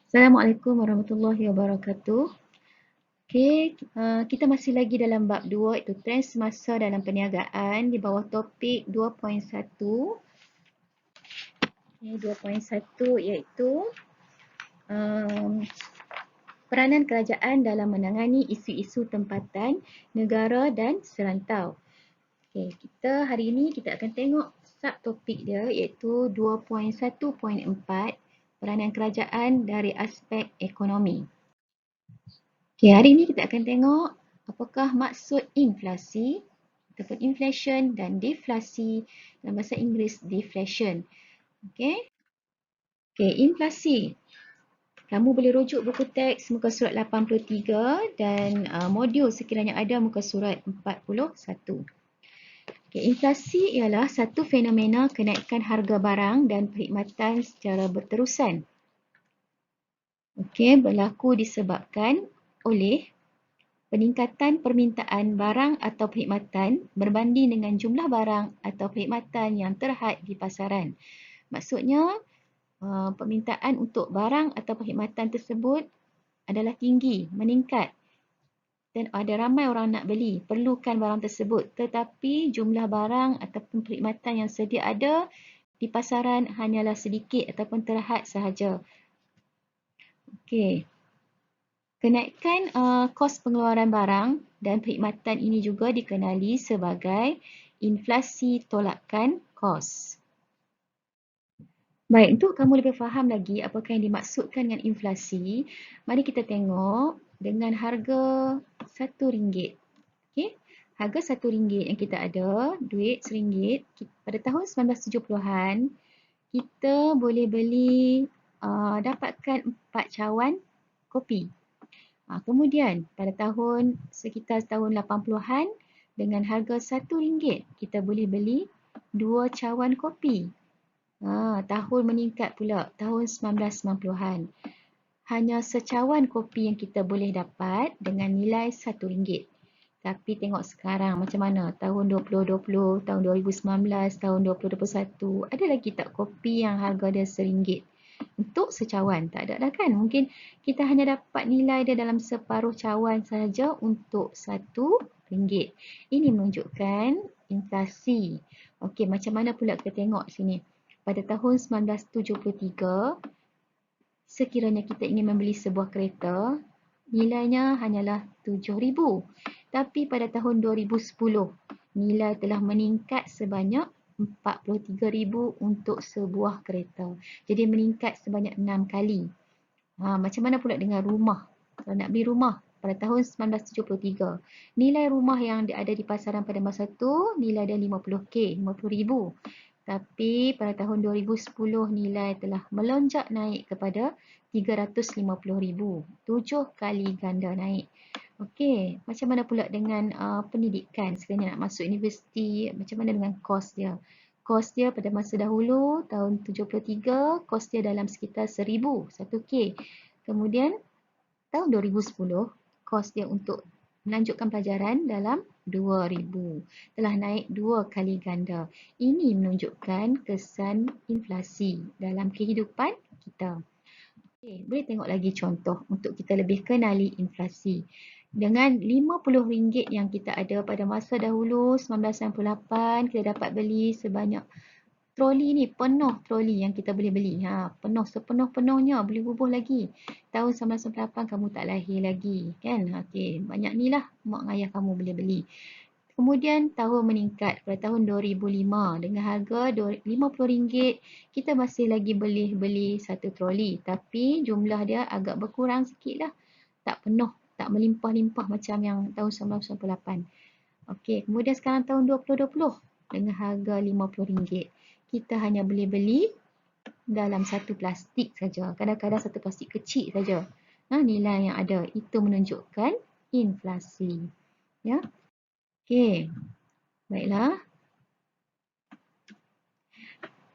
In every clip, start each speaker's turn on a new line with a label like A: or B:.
A: Assalamualaikum warahmatullahi wabarakatuh. Okey, kita masih lagi dalam bab 2 iaitu trend semasa dalam perniagaan di bawah topik 2.1. Okay, 2.1 iaitu peranan kerajaan dalam menangani isu-isu tempatan negara dan serantau. Okey, hari ini kita akan tengok subtopik dia iaitu 2.1.4 peranan kerajaan dari aspek ekonomi. Okay, hari ini kita akan tengok apakah maksud inflasi ataupun inflation dan deflasi dalam bahasa Inggeris deflation. Okay, inflasi. Kamu boleh rujuk buku teks muka surat 83 dan modul sekiranya ada muka surat 41. Okay, inflasi ialah satu fenomena kenaikan harga barang dan perkhidmatan secara berterusan. Okay, berlaku disebabkan oleh peningkatan permintaan barang atau perkhidmatan berbanding dengan jumlah barang atau perkhidmatan yang terhad di pasaran. Maksudnya, permintaan untuk barang atau perkhidmatan tersebut adalah tinggi, meningkat dan ada ramai orang nak beli, perlukan barang tersebut. Tetapi jumlah barang ataupun perkhidmatan yang sedia ada di pasaran hanyalah sedikit ataupun terhad sahaja. Okey. Kenaikan kos pengeluaran barang dan perkhidmatan ini juga dikenali sebagai inflasi tolakan kos. Baik, untuk kamu lebih faham lagi apakah yang dimaksudkan dengan inflasi, mari kita tengok dengan harga RM1. Okay? Harga RM1 yang kita ada, duit RM1, pada tahun 1970-an, kita boleh beli, dapatkan 4 cawan kopi. Kemudian pada sekitar tahun 80-an dengan harga RM1 kita boleh beli 2 cawan kopi. Tahun meningkat pula tahun 1990-an. Hanya secawan kopi yang kita boleh dapat dengan nilai RM1. Tapi tengok sekarang macam mana tahun 2020, tahun 2019, tahun 2021 ada lagi tak kopi yang harga dia RM1? Untuk secawan tak ada dah kan, mungkin kita hanya dapat nilai dia dalam separuh cawan saja untuk RM1. Ini menunjukkan inflasi. Okey, macam mana pula kita tengok sini. Pada tahun 1973, sekiranya kita ingin membeli sebuah kereta, nilainya hanyalah RM7,000. Tapi pada tahun 2010, nilai telah meningkat sebanyak RM43,000 untuk sebuah kereta. Jadi meningkat sebanyak 6 kali. Macam mana pula dengan rumah? Kalau nak beli rumah pada tahun 1973, nilai rumah yang ada di pasaran pada masa itu nilai dia RM50,000. Tapi pada tahun 2010 nilai telah melonjak naik kepada RM350,000. 7 kali ganda naik. Okey, macam mana pula dengan pendidikan? Sekiranya nak masuk universiti, macam mana dengan kos dia? Kos dia pada masa dahulu, tahun 73, kos dia dalam sekitar RM1,000, 1K. Kemudian, tahun 2010, kos dia untuk melanjutkan pelajaran dalam RM2,000. Telah naik 2 kali ganda. Ini menunjukkan kesan inflasi dalam kehidupan kita. Okay, boleh tengok lagi contoh untuk kita lebih kenali inflasi. Dengan RM50 yang kita ada pada masa dahulu, 1998, kita dapat beli sebanyak troli ni, penuh troli yang kita boleh beli. Penuh, sepenuh-penuhnya, boleh bubuh lagi. Tahun 1998 kamu tak lahir lagi, kan? Okay, banyak ni lah mak ayah kamu boleh beli. Kemudian tahun meningkat pada tahun 2005 dengan harga RM50 kita masih lagi boleh beli satu troli, tapi jumlah dia agak berkurang sikit lah, tak penuh, tak melimpah-limpah macam yang tahun 1998. Okey, kemudian sekarang tahun 2020 dengan harga RM50 kita hanya boleh beli dalam satu plastik saja, kadang-kadang satu plastik kecil saja. Nilai yang ada itu menunjukkan inflasi. Ya. Okey, baiklah.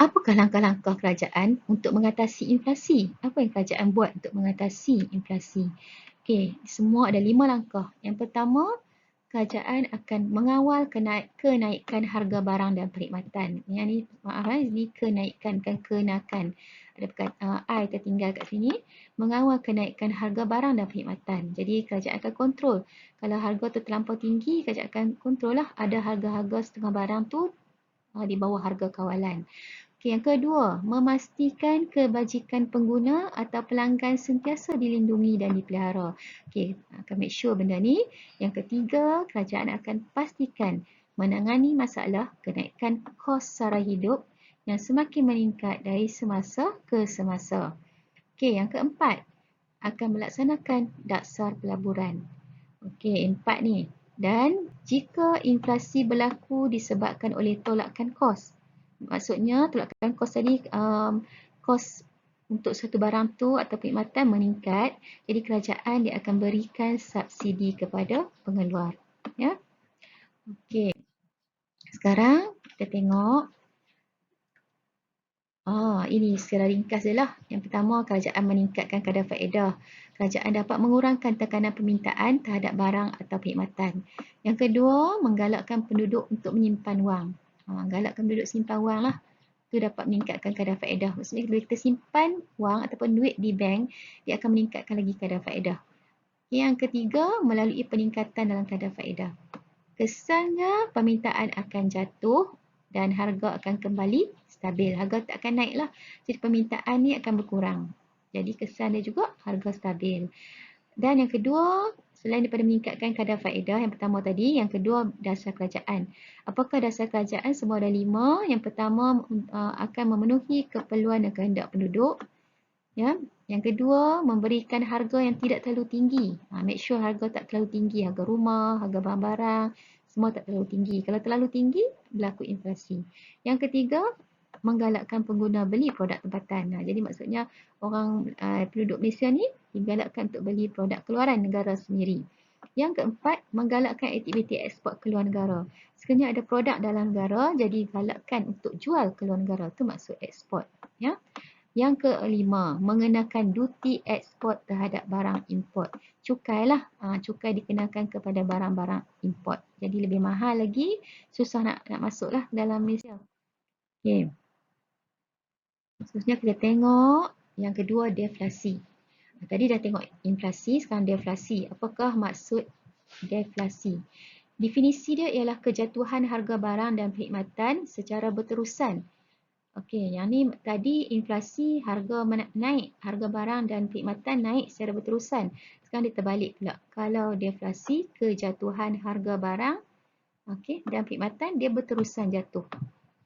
A: Apakah langkah-langkah kerajaan untuk mengatasi inflasi? Apa yang kerajaan buat untuk mengatasi inflasi? Okey, semua ada 5 langkah. Yang pertama, kerajaan akan mengawal kenaikan harga barang dan perkhidmatan. Yang ni maaf ini kenaikan, bukan kenakan. Ada I tertinggal kat sini. Mengawal kenaikan harga barang dan perkhidmatan. Jadi kerajaan akan kontrol. Kalau harga tu terlampau tinggi, kerajaan akan kontrol lah. Ada harga-harga setengah barang tu di bawah harga kawalan. Okay, yang kedua, memastikan kebajikan pengguna atau pelanggan sentiasa dilindungi dan dipelihara. Okay, akan make sure benda ni. Yang ketiga, kerajaan akan pastikan menangani masalah kenaikan kos sara hidup yang semakin meningkat dari semasa ke semasa. Okay, yang keempat, akan melaksanakan dasar pelaburan. Okay, 4 ni. Dan jika inflasi berlaku disebabkan oleh tolakan kos, maksudnya tolakan kos tadi, kos untuk satu barang tu atau perkhidmatan meningkat, jadi kerajaan dia akan berikan subsidi kepada pengeluar. Ya. Okey. Sekarang kita tengok ini secara ringkas je lah. Yang pertama, kerajaan meningkatkan kadar faedah. Kerajaan dapat mengurangkan tekanan permintaan terhadap barang atau perkhidmatan. Yang kedua, menggalakkan penduduk untuk menyimpan wang. Galakkan penduduk simpan wang lah. Itu dapat meningkatkan kadar faedah. Maksudnya bila kita simpan wang ataupun duit di bank, dia akan meningkatkan lagi kadar faedah. Yang ketiga, melalui peningkatan dalam kadar faedah. Kesannya permintaan akan jatuh dan harga akan kembali stabil. Harga tak akan naik lah. Jadi permintaan ni akan berkurang. Jadi kesan dia juga harga stabil. Dan yang kedua, selain daripada meningkatkan kadar faedah, yang pertama tadi, yang kedua dasar kerajaan. Apakah dasar kerajaan? Semua ada 5. Yang pertama akan memenuhi keperluan dan kehendak penduduk. Ya. Yang kedua, memberikan harga yang tidak terlalu tinggi. Make sure harga tak terlalu tinggi. Harga rumah, harga barang-barang, semua tak terlalu tinggi. Kalau terlalu tinggi, berlaku inflasi. Yang ketiga, menggalakkan pengguna beli produk tempatan. Jadi maksudnya orang penduduk Malaysia ni digalakkan untuk beli produk keluaran negara sendiri. Yang keempat, menggalakkan aktiviti ekspor ke luar negara. Sekiranya ada produk dalam negara, jadi galakkan untuk jual ke luar negara. Itu maksud ekspor. Ya. Yang kelima, mengenakan duty ekspor terhadap barang import. Cukai lah. Cukai dikenakan kepada barang-barang import. Jadi lebih mahal lagi, susah nak masuk lah dalam Malaysia. Okay. Seterusnya kita tengok yang kedua, deflasi. Tadi dah tengok inflasi, sekarang deflasi. Apakah maksud deflasi? Definisi dia ialah kejatuhan harga barang dan perkhidmatan secara berterusan. Okey, yang ni tadi inflasi harga naik, harga barang dan perkhidmatan naik secara berterusan. Sekarang dia terbalik pula. Kalau deflasi, kejatuhan harga barang dan perkhidmatan dia berterusan jatuh.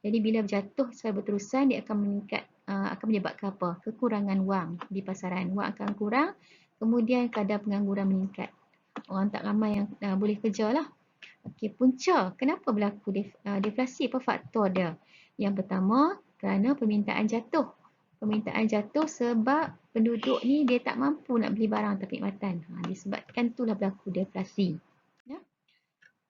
A: Jadi bila jatuh secara berterusan, dia akan meningkat, akan menyebabkan apa? Kekurangan wang di pasaran. Wang akan kurang, kemudian kadar pengangguran meningkat. Orang tak ramai yang boleh kerja lah. Okey, punca. Kenapa berlaku deflasi? Apa faktor dia? Yang pertama, kerana permintaan jatuh. Permintaan jatuh sebab penduduk ni dia tak mampu nak beli barang atau perkhidmatan. Disebabkan itulah berlaku deflasi. Ya?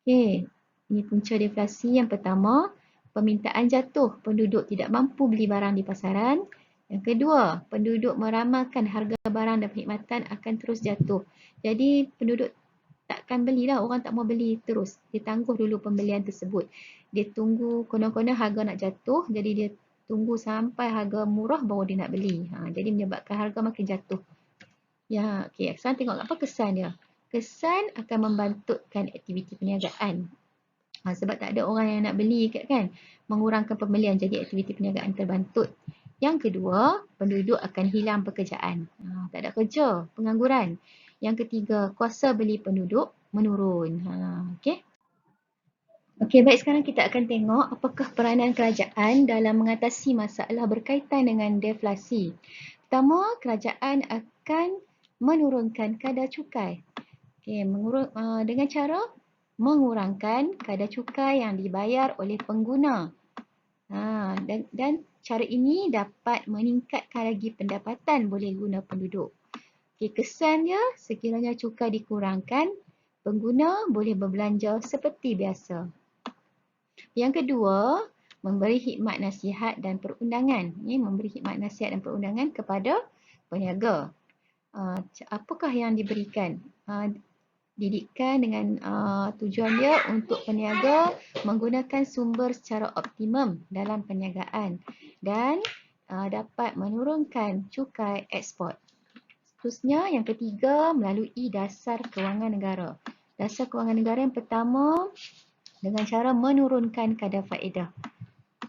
A: Okey, ini punca deflasi yang pertama. Permintaan jatuh, penduduk tidak mampu beli barang di pasaran. Yang kedua, penduduk meramalkan harga barang dan perkhidmatan akan terus jatuh. Jadi penduduk takkan belilah, orang tak mau beli terus. Dia tangguh dulu pembelian tersebut. Dia tunggu konon-konon harga nak jatuh, jadi dia tunggu sampai harga murah baru dia nak beli. Jadi menyebabkan harga makin jatuh. Ya, okey. Sekarang tengok apa kesan dia. Kesan akan membantutkan aktiviti perniagaan. Sebab tak ada orang yang nak beli kan, mengurangkan pembelian, jadi aktiviti perniagaan terbantut. Yang kedua, penduduk akan hilang pekerjaan. Tak ada kerja, pengangguran. Yang ketiga, kuasa beli penduduk menurun. Okey. Okey, baik, sekarang kita akan tengok apakah peranan kerajaan dalam mengatasi masalah berkaitan dengan deflasi. Pertama, kerajaan akan menurunkan kadar cukai. Okey, dengan cara mengurangkan kadar cukai yang dibayar oleh pengguna. Dan cara ini dapat meningkatkan lagi pendapatan boleh guna penduduk. Okay, kesannya sekiranya cukai dikurangkan, pengguna boleh berbelanja seperti biasa. Yang kedua, memberi khidmat nasihat dan perundangan. Memberi khidmat nasihat dan perundangan kepada peniaga. Apakah yang diberikan? didikan dengan tujuan dia untuk peniaga menggunakan sumber secara optimum dalam perniagaan dan dapat menurunkan cukai ekspor. Seterusnya, yang ketiga, melalui dasar kewangan negara. Dasar kewangan negara yang pertama dengan cara menurunkan kadar faedah.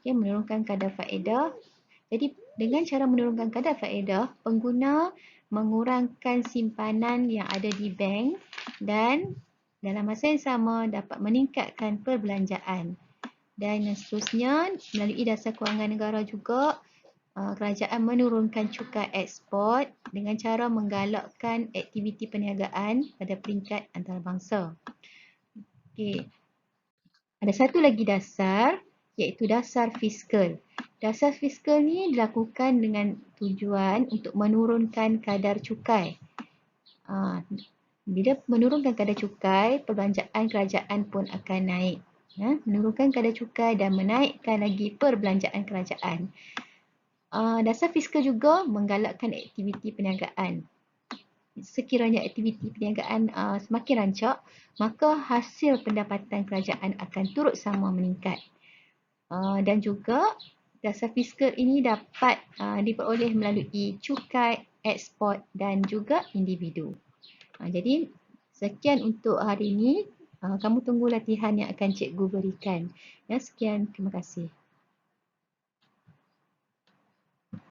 A: Okay, menurunkan kadar faedah. Jadi, dengan cara menurunkan kadar faedah, pengguna mengurangkan simpanan yang ada di bank dan dalam masa yang sama dapat meningkatkan perbelanjaan. Dan seterusnya, melalui dasar kewangan negara juga, kerajaan menurunkan cukai ekspor dengan cara menggalakkan aktiviti perniagaan pada peringkat antarabangsa. Okey. Ada satu lagi dasar, iaitu dasar fiskal. Dasar fiskal ni dilakukan dengan tujuan untuk menurunkan kadar cukai. Bila menurunkan kadar cukai, perbelanjaan kerajaan pun akan naik. Menurunkan kadar cukai dan menaikkan lagi perbelanjaan kerajaan. Dasar fiskal juga menggalakkan aktiviti perniagaan. Sekiranya aktiviti perniagaan semakin rancak, maka hasil pendapatan kerajaan akan turut sama meningkat. Dan juga dasar fiskal ini dapat diperoleh melalui cukai, ekspor dan juga individu. Jadi sekian untuk hari ini. Kamu tunggu latihan yang akan cikgu berikan. Ya, sekian, terima kasih.